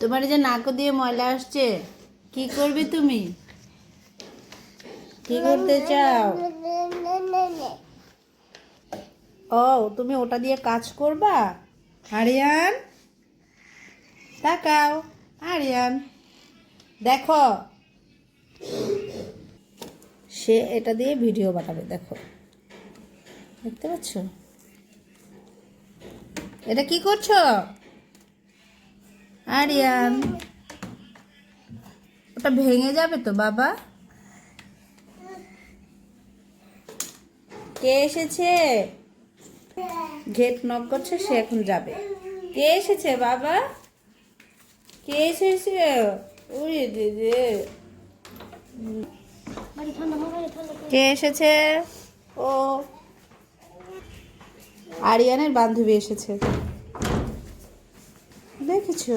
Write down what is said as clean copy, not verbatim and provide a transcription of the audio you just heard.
তোমার যে নাক দিয়ে ময়লা আসছে, কি করবে তুমি? কি করতে চাও? ও, তুমি ওটা দিয়ে কাজ করবা? আরিয়ান, তাকাও। আরিয়ান, দেখো, সে এটা দিয়ে ভিডিও বানাবে। দেখো, দেখতে পাচ্ছ? এটা কি করছো আরিয়ান? ওটা ভেঙে যাবে তো বাবা। কে এসেছে? গেট নক করছে, সে এখন যাবে। কে এসেছে বাবা? কে এসেছে? ওরে দিদি, কে এসেছে? ও, আরিয়ানের বান্ধবী এসেছে, দেখেছো?